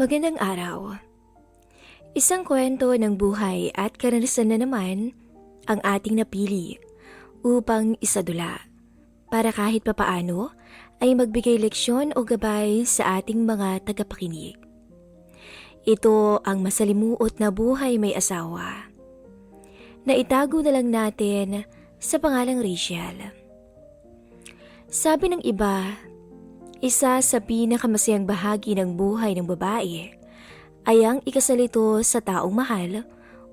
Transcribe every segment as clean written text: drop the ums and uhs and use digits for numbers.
Magandang araw. Isang kwento ng buhay at karanasan na naman ang ating napili upang isadula para kahit papaano ay magbigay leksyon o gabay sa ating mga tagapakinig. Ito ang masalimuot na buhay may asawa na itago na lang natin sa pangalang Rachel. Sabi ng iba, isa sa pinakamasayang bahagi ng buhay ng babae ay ang ikasalito sa taong mahal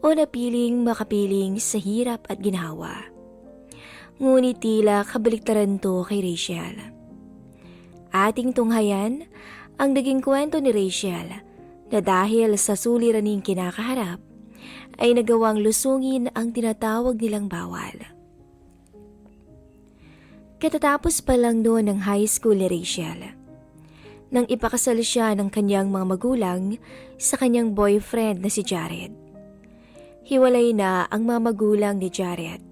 o napiling makapiling sa hirap at ginhawa. Ngunit tila kabaliktaran to kay Rachel. Ating tunghayan ang naging kwento ni Rachel na dahil sa suliraning kinakaharap ay nagawang lusungin ang tinatawag nilang bawal. Katatapos pa lang noon ng high school ni Rachel, nang ipakasal siya ng kanyang mga magulang sa kanyang boyfriend na si Jared. Hiwalay na ang mga magulang ni Jared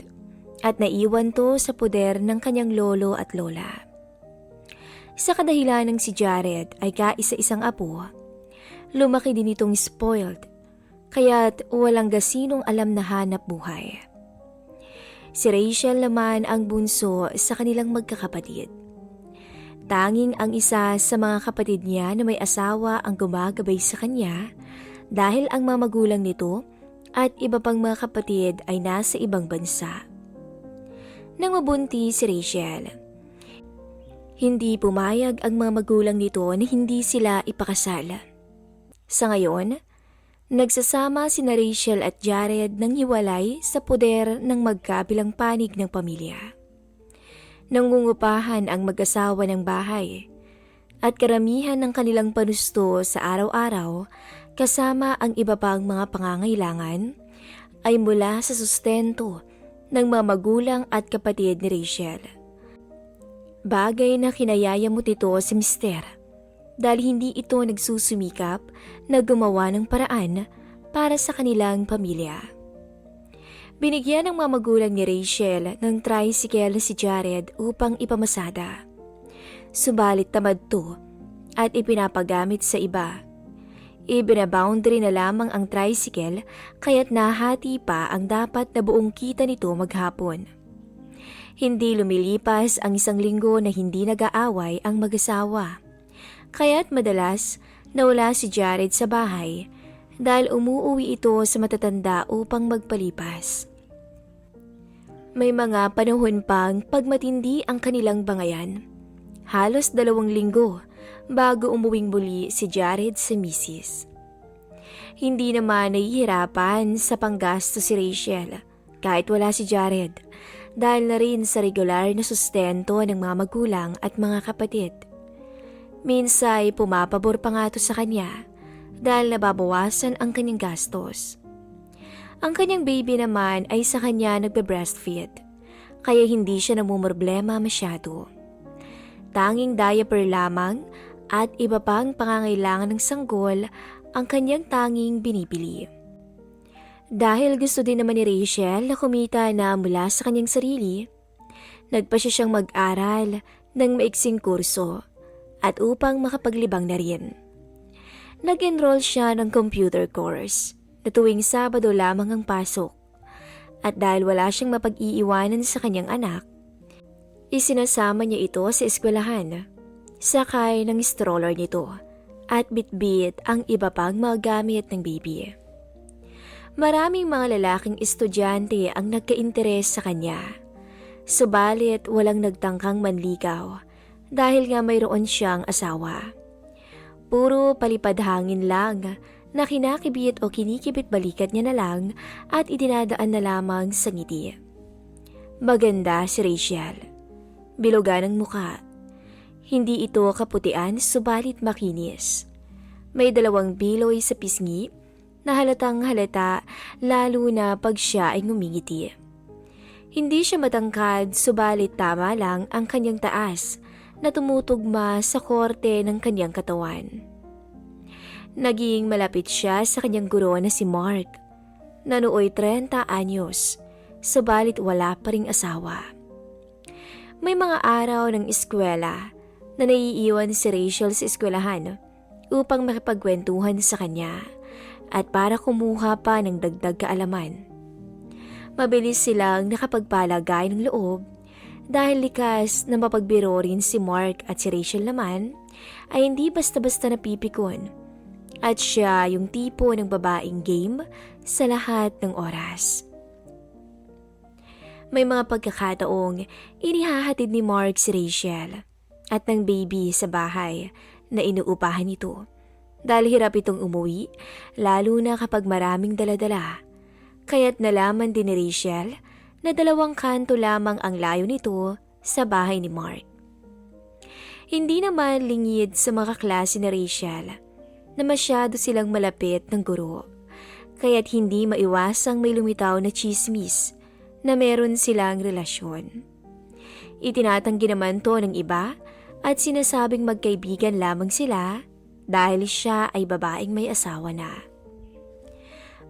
at naiwan to sa poder ng kanyang lolo at lola. Sa kadahilan ng si Jared ay kaisa-isang apo, lumaki din itong spoiled, kaya't walang gasinong alam na hanap buhay. Si Rachel naman ang bunso sa kanilang magkakapatid. Tanging ang isa sa mga kapatid niya na may asawa ang gumagabay sa kanya dahil ang mga magulang nito at iba pang mga kapatid ay nasa ibang bansa. Nang mabuntis si Rachel, hindi pumayag ang mga magulang nito na hindi sila ipakasal. Sa ngayon, nagsasama sina Rachel at Jared ng hiwalay sa poder ng magkabilang panig ng pamilya. Nangungupahan ang mag-asawa ng bahay at karamihan ng kanilang panusto sa araw-araw kasama ang iba pang mga pangangailangan ay mula sa sustento ng mga magulang at kapatid ni Rachel. Bagay na kinayayamot ito si Mister dahil hindi ito nagsusumikap na gumawa ng paraan para sa kanilang pamilya. Binigyan ng mga magulang ni Rachel ng tricycle si Jared upang ipamasada. Subalit tamad to at ipinapagamit sa iba. Ibinaboundary na lamang ang tricycle kaya't nahati pa ang dapat na buong kita nito maghapon. Hindi lumilipas ang isang linggo na hindi nag-aaway ang mag-asawa. Kaya't madalas nawala si Jared sa bahay dahil umuuwi ito sa matatanda upang magpalipas. May mga panahon pang pagmatindi ang kanilang bangayan. Halos 2 linggo bago umuwing muli si Jared sa misis. Hindi naman nahihirapan sa panggasto si Rachel kahit wala si Jared dahil na rin sa regular na sustento ng mga magulang at mga kapatid. Minsay pumapabor pa nga to sa kanya dahil nababawasan ang kanyang gastos. Ang kanyang baby naman ay sa kanya nagbe-breastfeed kaya hindi siya namumroblema masyado. Tanging diaper lamang at iba pang pangangailangan ng sanggol ang kanyang tanging binibili. Dahil gusto din naman ni Rachel na kumita na mula sa kanyang sarili, nagpa siya siyang mag-aral ng maiksing kurso at upang makapaglibang na rin. Nag-enroll siya ng computer course na tuwing Sabado lamang ang pasok at dahil wala siyang mapag-iiwanan sa kanyang anak, isinasama niya ito sa eskwelahan, sakay ng stroller nito at bitbit ang iba pang mga gamit ng baby. Maraming mga lalaking estudyante ang nagka-interes sa kanya, subalit walang nagtangkang manligaw dahil nga mayroon siyang asawa. Puro palipad hangin lang na kinakibit o kinikibit balikat niya na lang at idinadaan na lamang sa ngiti. Maganda si Rachel. Bilugan ang muka. Hindi ito kaputian subalit makinis. May 2 biloy sa pisngi na halatang halata lalo na pag siya ay ngumingiti. Hindi siya matangkad subalit tama lang ang kanyang taas na tumutugma sa korte ng kanyang katawan. Naging malapit siya sa kanyang guro na si Mark, na nooy 30 anyos, subalit wala pa ring asawa. May mga araw ng eskwela na naiiwan si Rachel sa eskwelahan upang makipagkwentuhan sa kanya at para kumuha pa ng dagdag kaalaman. Mabilis silang nakapagpalagay ng loob dahil likas na mapagbiro rin si Mark at si Rachel naman ay hindi basta-basta napipikon at siya yung tipo ng babaeng game sa lahat ng oras. May mga pagkakataong inihahatid ni Mark si Rachel at ng baby sa bahay na inuupahan nito dahil hirap itong umuwi lalo na kapag maraming daladala. Kaya't nalaman din ni Rachel na 2 kanto lamang ang layo nito sa bahay ni Mark. Hindi naman lingid sa mga klase ni Rachel na masyado silang malapit ng guro, kaya't hindi maiwasang may lumitaw na chismis na meron silang relasyon. Itinatanggi naman to ng iba at sinasabing magkaibigan lamang sila dahil siya ay babaeng may asawa na.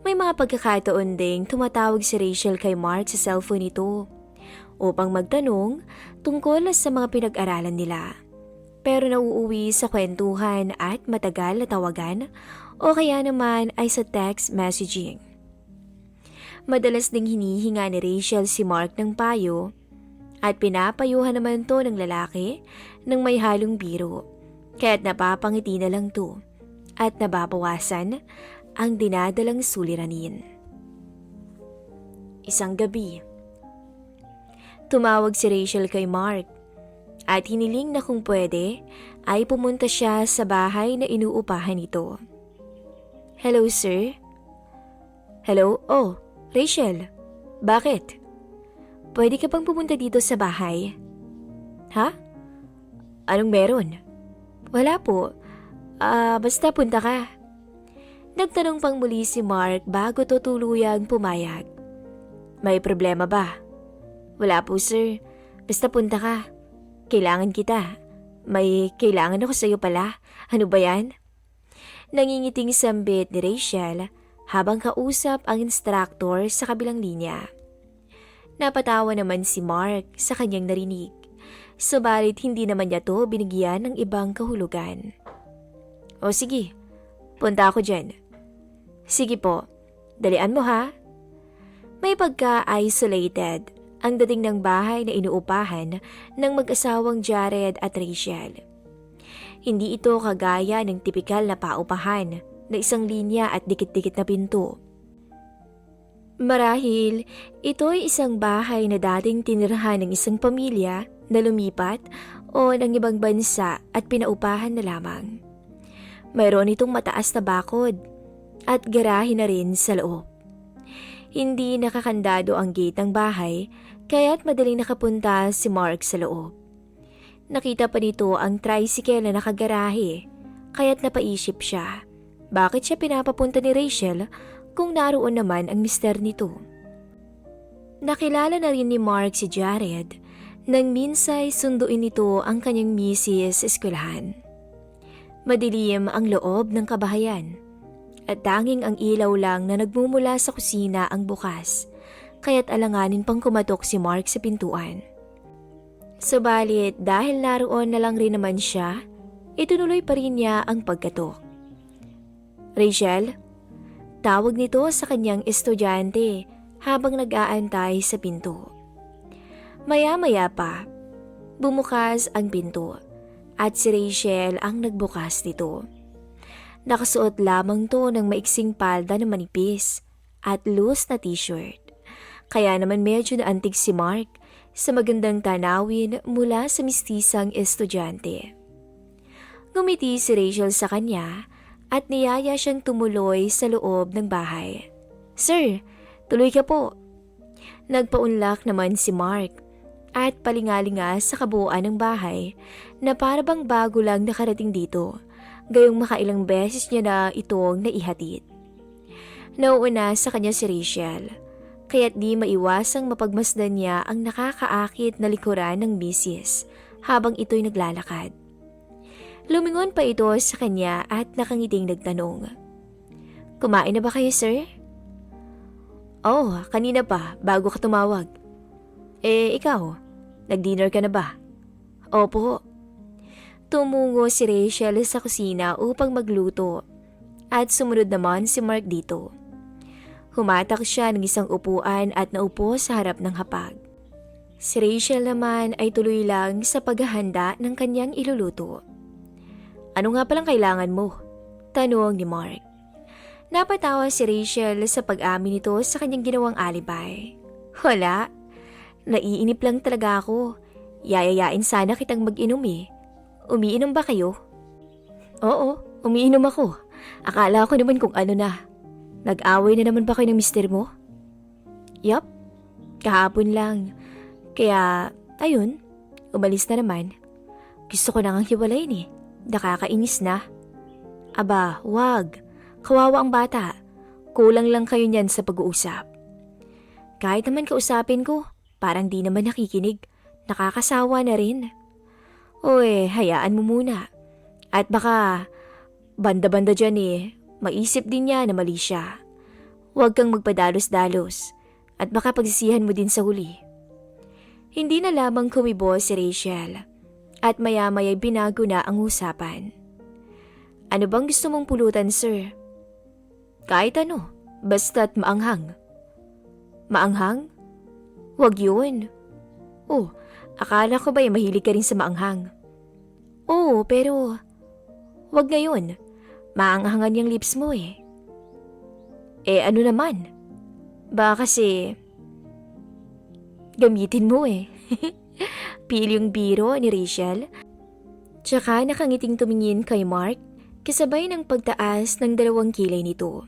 May mga pagkakataon ding tumatawag si Rachel kay Mark sa cellphone nito upang magtanong tungkol sa mga pinag-aralan nila. Pero nauuwi sa kwentuhan at matagal na tawagan o kaya naman ay sa text messaging. Madalas ding hinihinga ni Rachel si Mark ng payo at pinapayuhan naman to ng lalaki ng may halong biro. Kaya't napapangiti na lang to at nababawasan ang dinadalang suliranin. Isang gabi, tumawag si Rachel kay Mark at hiniling na kung pwede ay pumunta siya sa bahay na inuupahan nito. Hello, sir? Hello? Oh, Rachel, bakit? Pwede ka bang pumunta dito sa bahay? Ha? Anong meron? Wala po. Basta punta ka. Nagtanong pang muli si Mark bago tutuluyang pumayag. May problema ba? Wala po, sir. Basta punta ka. Kailangan kita. May kailangan ako sa'yo pala. Ano ba yan? Nangingiting sambit ni Rachel habang kausap ang instructor sa kabilang linya. Napatawa naman si Mark sa kanyang narinig. Subalit hindi naman niya to binigyan ng ibang kahulugan. O sige, punta ako dyan. Sige po, dalian mo ha. May pagka-isolated ang dating ng bahay na inuupahan ng mag-asawang Jared at Rachel. Hindi ito kagaya ng tipikal na paupahan na isang linya at dikit-dikit na pinto. Marahil, ito ay isang bahay na dating tinirahan ng isang pamilya na lumipat o ng ibang bansa at pinaupahan na lamang. Mayroon itong mataas na bakod at garahe na rin sa loob. Hindi nakakandado ang gate ng bahay kaya't madaling nakapunta si Mark sa loob. Nakita pa nito ang tricycle na nakagarahe kaya't napaisip siya. Bakit siya pinapapunta ni Rachel kung naroon naman ang mister nito? Nakilala na rin ni Mark si Jared nang minsay sunduin nito ang kanyang misis sa eskwelahan. Madilim ang loob ng kabahayan at tanging ang ilaw lang na nagmumula sa kusina ang bukas, kaya't alanganin pang kumatok si Mark sa pintuan. Subalit dahil naroon na lang rin naman siya, itunuloy pa rin niya ang pagkatok. Rachel, tawag nito sa kanyang estudyante habang nag-aantay sa pinto. Maya-maya pa, bumukas ang pinto at si Rachel ang nagbukas nito. Nakasuot lamang to ng maiksing palda na manipis at loose na t-shirt. Kaya naman medyo naantig si Mark sa magandang tanawin mula sa mistisang estudyante. Ngumiti si Rachel sa kanya at niyaya siyang tumuloy sa loob ng bahay. Sir, tuloy ka po. Nagpaunlak naman si Mark at palingalinga sa kabuuan ng bahay na parabang bago lang nakarating dito, gayong makailang beses niya na itong naihatid. Nauuna sa kanya si Rachel, kaya't di maiwasang mapagmasdan niya ang nakakaakit na likuran ng misis habang ito'y naglalakad. Lumingon pa ito sa kanya at nakangiting nagtanong, "Kumain na ba kayo, sir?" "Oh, kanina pa, bago ka tumawag." "Ikaw, nag-dinner ka na ba?" "Opo." Tumungo si Rachel sa kusina upang magluto at sumunod naman si Mark dito. Humatak siya ng isang upuan at naupo sa harap ng hapag. Si Rachel naman ay tuloy lang sa paghahanda ng kanyang iluluto. Ano nga palang kailangan mo? Tanong ni Mark. Napatawa si Rachel sa pag-amin nito sa kanyang ginawang alibay. Wala. Naiinip lang talaga ako. Yayayain sana kitang mag-inom eh. Umiinom ba kayo? Oo, umiinom ako. Akala ko naman kung ano na. Nag-away na naman ba kayo ng mister mo? Yup, kahapon lang. Kaya, ayun, umalis na naman. Gusto ko na ngang hiwalayin eh. Nakakainis na. Aba, wag. Kawawa ang bata. Kulang lang kayo niyan sa pag-uusap. Kahit naman kausapin ko, parang di naman nakikinig. Nakakasawa na rin. Oy, hayaan mo muna. At baka, banda-banda dyan eh, maisip din niya na mali siya. Huwag kang magpadalos-dalos. At baka pagsisihan mo din sa huli. Hindi na lamang kumibo si Rachel. At maya-maya'y binago na ang usapan. Ano bang gusto mong pulutan, sir? Kahit ano, basta't maanghang. Maanghang? Wag yun. Oh, akala ko ba'y mahilig ka rin sa maanghang? Oo, pero wag ngayon. Maanghangan yung lips mo eh. Eh ano naman? Baka kasi gamitin mo eh. Pilyong biro ni Rachel. Tsaka nakangiting tumingin kay Mark kasabay ng pagtaas ng 2 kilay nito.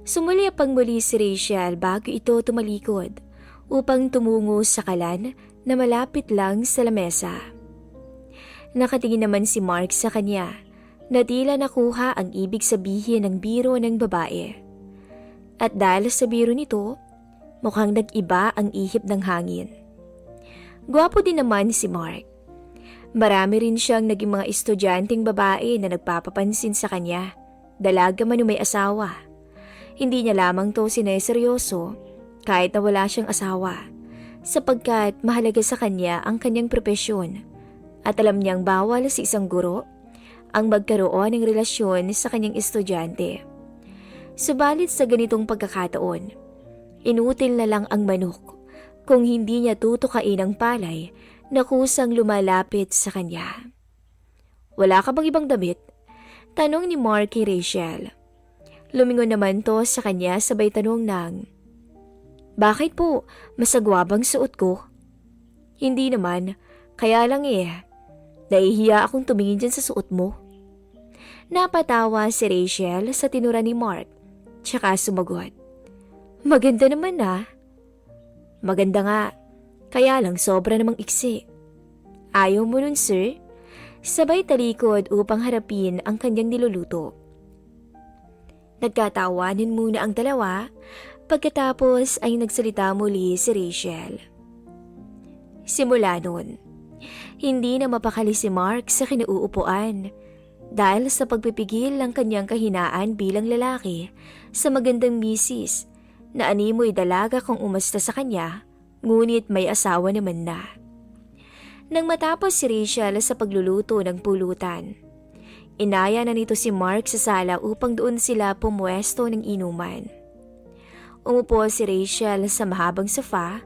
Sumulyapang muli si Rachel bago ito tumalikod upang tumungo sa kalan na malapit lang sa lamesa. Nakatingin naman si Mark sa kanya na tila nakuha ang ibig sabihin ng biro ng babae. At dahil sa biro nito, mukhang nag-iba ang ihip ng hangin. Gwapo din naman si Mark. Marami rin siyang naging mga estudyanteng babae na nagpapapansin sa kanya, dalaga man o may asawa. Hindi niya lamang to sineseryoso kahit na wala siyang asawa, sapagkat mahalaga sa kanya ang kanyang propesyon at alam niyang bawal sa isang guro ang magkaroon ng relasyon sa kanyang estudyante. Subalit sa ganitong pagkakataon, inutil na lang ang manok kung hindi niya tutukain ang palay na kusang lumalapit sa kanya. Wala ka bang ibang damit? Tanong ni Mark kay Rachel. Lumingon naman to sa kanya sabay tanong ng, bakit po? Masagwa bang suot ko? Hindi naman, kaya lang eh. Nahihiya akong tumingin dyan sa suot mo. Napatawa si Rachel sa tinura ni Mark, tsaka sumagot. Maganda naman ah. Maganda nga, kaya lang sobra namang iksi. Ayaw mo nun, sir? Sabay talikod upang harapin ang kanyang niluluto. Nagkatawanan muna ang dalawa, pagkatapos ay nagsalita muli si Rachel. Simula nun, hindi na mapakali si Mark sa kinauupuan dahil sa pagpipigil ng kanyang kahinaan bilang lalaki sa magandang misis na animoy dalaga kung umasta sa kanya, ngunit may asawa naman na. Nang matapos si Rachel sa pagluluto ng pulutan, inaya na nito si Mark sa sala upang doon sila pumuesto ng inuman. Umupo si Rachel sa mahabang sofa,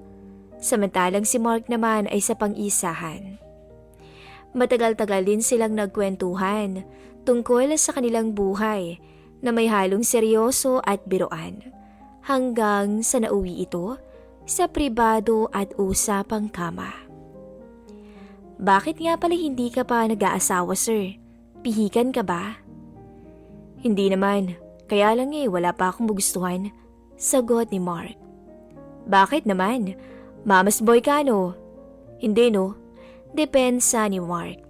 samantalang si Mark naman ay sa pang-isahan. Matagal-tagal din silang nagkwentuhan tungkol sa kanilang buhay na may halong seryoso at biruan, hanggang sa nauwi ito sa pribado at usapang kama. Bakit nga pala hindi ka pa nag-aasawa, sir? Pihikan ka ba? Hindi naman, kaya lang wala pa akong magustuhan, sagot ni Mark. Bakit naman? Mama's boy ka no? Hindi no? Depensa ni Mark.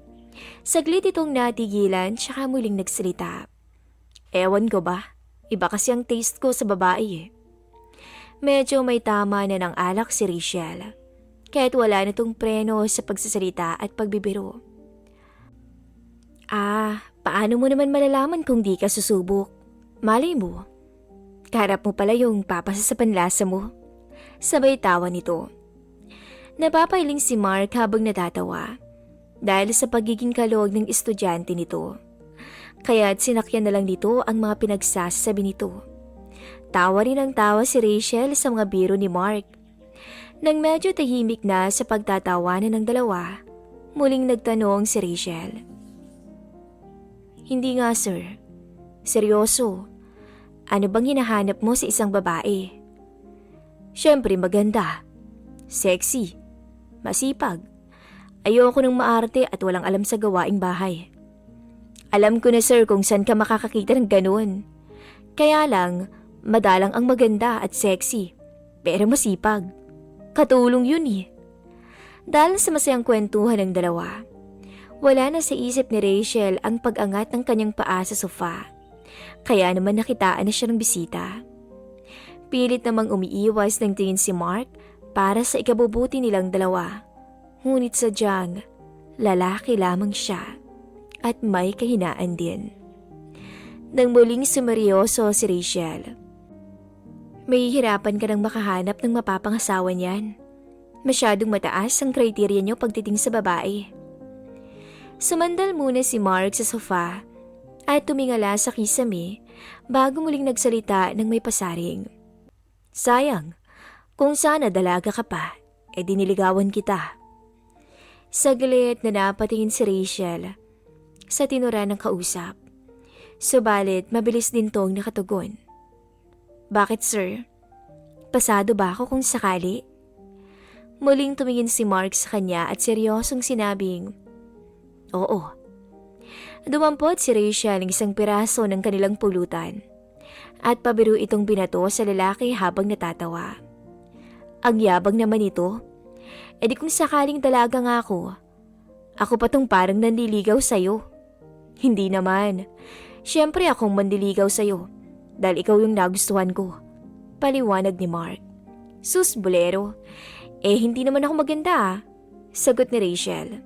Saglit itong natigilan tsaka muling nagsalita. Ewan ko ba? Iba kasi ang taste ko sa babae eh. Medyo may tama na ng alak si Rachel, kahit wala na tong preno sa pagsasalita at pagbibiro. Paano mo naman malalaman kung di ka susubok? Malay mo, kaharap mo pala yung papasa sa panlasa mo. Sabay tawa nito. Napapailing si Mark habang natatawa. dahil sa pagiging kalog ng estudyante nito. Kaya't sinakyan na lang nito ang mga pinagsasabi nito. Tawa rin ang tawa si Rachel sa mga biro ni Mark. Nang medyo tahimik na sa pagtatawanan ng dalawa, muling nagtanong si Rachel. Hindi nga sir. Seryoso. Ano bang hinahanap mo sa isang babae? Siyempre maganda. Sexy. Masipag. Ayoko ng maarte at walang alam sa gawaing bahay. Alam ko na sir kung saan ka makakakita ng ganun. Kaya lang, madalang ang maganda at sexy. Pero masipag. Katulong yun eh. Dahil sa masayang kwentuhan ng dalawa, wala na sa isip ni Rachel ang pag-angat ng kanyang paa sa sofa. Kaya naman nakitaan na siya ng bisita. Pilit namang umiiwas ng tingin si Mark para sa ikabubuti nilang dalawa. Ngunit sadyang, lalaki lamang siya. At may kahinaan din. Nang muling sumeryoso si Rachel. May hirapan ka nang makahanap ng mapapangasawa niyan. Masyadong mataas ang kriteriya niyo pagdating sa babae. Sumandal muna si Mark sa sofa at tumingala sa kisame bago muling nagsalita ng may pasaring. Sayang, kung sana dalaga ka pa, diniligawan kita. Saglit na napatingin si Rachel sa tinura ng kausap. Subalit mabilis din tong nakatugon. Bakit sir? Pasado ba ako kung sakali? Muling tumingin si Mark sa kanya at seryosong sinabing, Oo. Dumampot si Rachel ng isang piraso ng kanilang pulutan at pabiro itong binato sa lalaki habang natatawa. Ang yabang naman ito. Di kung sakaling dalaga nga ako pa tong parang nanliligaw sa'yo. Hindi naman. Siyempre akong mandiligaw sa'yo dahil ikaw yung nagustuhan ko. Paliwanag ni Mark. Sus, bolero. Hindi naman ako maganda. Sagot ni Rachel.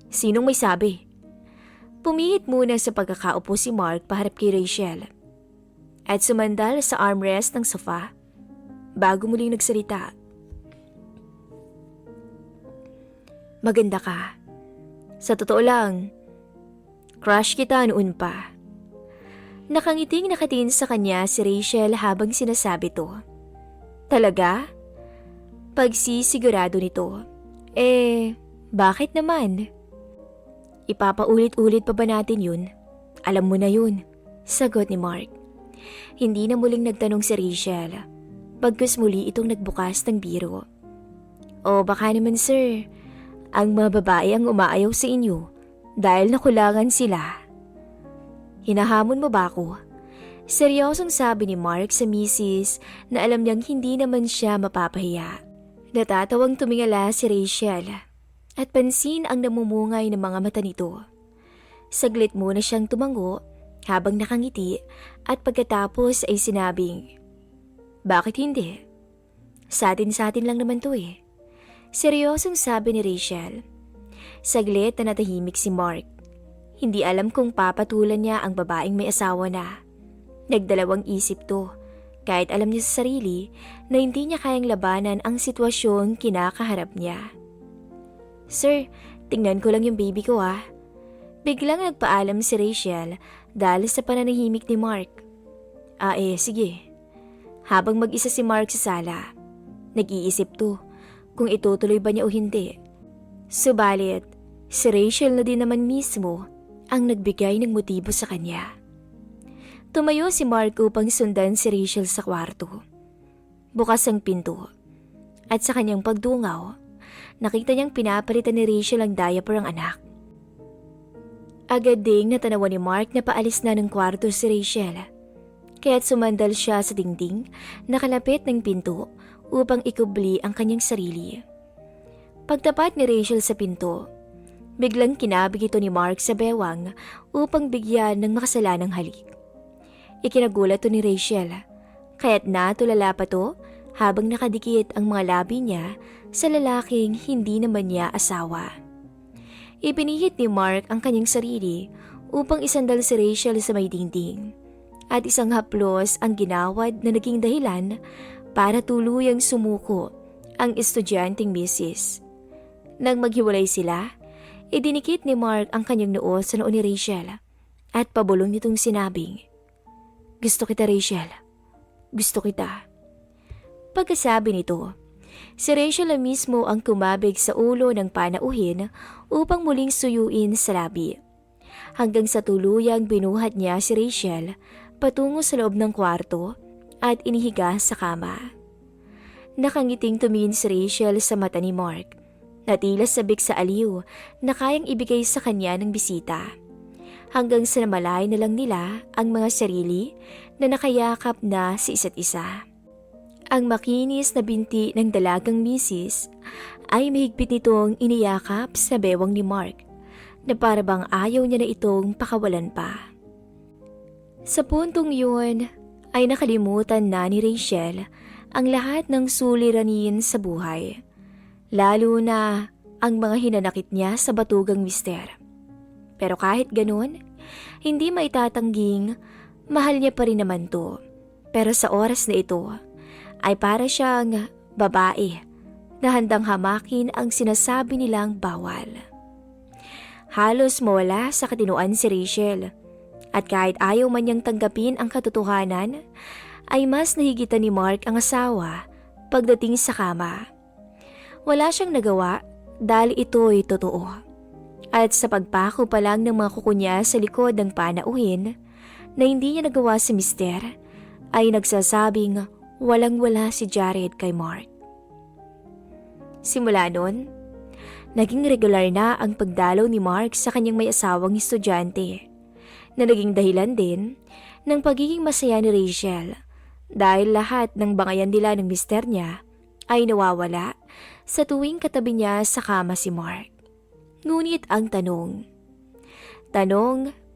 Sinong may sabi? Pumihit muna sa pagkakaupo si Mark paharap kay Rachel. At sumandal sa armrest ng sofa bago muling nagsalita. Maganda ka. Sa totoo lang, crush kita noon pa. Nakangiting nakatingin sa kanya si Rachel habang sinasabi to. Talaga? Pagsisigurado nito. Bakit naman? Ipapaulit-ulit pa ba natin yun? Alam mo na yun, sagot ni Mark. Hindi na muling nagtanong si Rachel. Pagkus muli itong nagbukas ng biro. O baka naman sir, ang mga babae ang umaayaw sa inyo dahil nakulangan sila. Hinahamon mo ba ako? Seryosong sabi ni Mark sa misis na alam niyang hindi naman siya mapapahiya. Natatawang tumingala si Rachel at pansin ang namumungay ng mga mata nito. Saglit muna siyang tumango habang nakangiti at pagkatapos ay sinabing, Bakit hindi? Sa atin lang naman to eh. Seryosong sabi ni Rachel. Saglit na natahimik si Mark. Hindi alam kung papatulan niya ang babaeng may asawa na. Nagdalawang isip to, kahit alam niya sa sarili na hindi niya kayang labanan ang sitwasyong kinakaharap niya. Sir, tingnan ko lang yung baby ko ah. Biglang nagpaalam si Rachel dahil sa pananahimik ni Mark. Sige. Habang mag-isa si Mark sa sala, nag-iisip to kung itutuloy ba niya o hindi. Subalit, si Rachel na din naman mismo ang nagbigay ng motibo sa kanya. Tumayo si Mark upang sundan si Rachel sa kwarto. Bukas ang pinto at sa kanyang pagdungaw, nakita niyang pinapalitan ni Rachel ang diaper ng anak. Agad ding natanawan ni Mark na paalis na ng kwarto si Rachel. Kaya't sumandal siya sa dingding na kalapit ng pinto upang ikubli ang kanyang sarili. Pagtapat ni Rachel sa pinto, biglang kinabig ito ni Mark sa bewang upang bigyan ng makasalanang halik. Ikinagulat to ni Rachel, kaya't natulala pa to habang nakadikit ang mga labi niya sa lalaking hindi naman niya asawa. Ipinihit ni Mark ang kanyang sarili upang isandal si Rachel sa may dingding at isang haplos ang ginawad na naging dahilan para tuluyang sumuko ang estudyanteng misis. Nang maghiwalay sila, Idinikit ni Mark ang kanyang noo sa noo ni Rachel at pabulong nitong sinabing, "Gusto kita, Rachel. Gusto kita." Pagkasabi nito, si Rachel na mismo ang kumabig sa ulo ng panauhin upang muling suyuin sa labi. Hanggang sa tuluyang binuhat niya si Rachel patungo sa loob ng kwarto at inihiga sa kama. Nakangiting tumingin si Rachel sa mata ni Mark na tila sabik sa aliw na kayang ibigay sa kanya ng bisita. Hanggang sa namalay na lang nila ang mga sarili na nakayakap na sa isa't isa. Ang makinis na binti ng dalagang misis ay mahigpit nitong iniyakap sa bewang ni Mark na parabang ayaw niya na itong pakawalan pa. Sa puntong yun ay nakalimutan na ni Rachel ang lahat ng suliranin sa buhay, lalo na ang mga hinanakit niya sa batugang mister. Pero kahit ganun, hindi maitatangging mahal niya pa rin naman to. Pero sa oras na ito, ay para siyang babae na handang hamakin ang sinasabi nilang bawal. Halos mawala sa katinuan si Rachel at kahit ayaw man niyang tanggapin ang katotohanan, ay mas nahigitan ni Mark ang asawa pagdating sa kama. Wala siyang nagawa dahil ito'y totoo. At sa pagpako pa lang ng mga kuko niya sa likod ng panauhin na hindi niya nagawa si mister, ay nagsasabing walang-wala si Jared kay Mark. Simula noon, naging regular na ang pagdalaw ni Mark sa kanyang may asawang estudyante na naging dahilan din ng pagiging masaya ni Rachel dahil lahat ng bangayan nila ng mister niya ay nawawala sa tuwing katabi niya sa kama si Mark. Ngunit ang tanong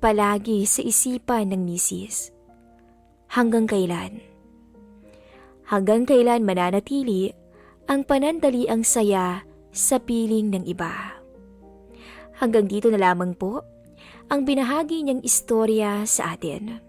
palagi sa isipan ng misis, hanggang kailan? Hanggang kailan mananatili ang panandaliang saya sa piling ng iba? Hanggang dito na lamang po ang binahagi niyang istorya sa atin.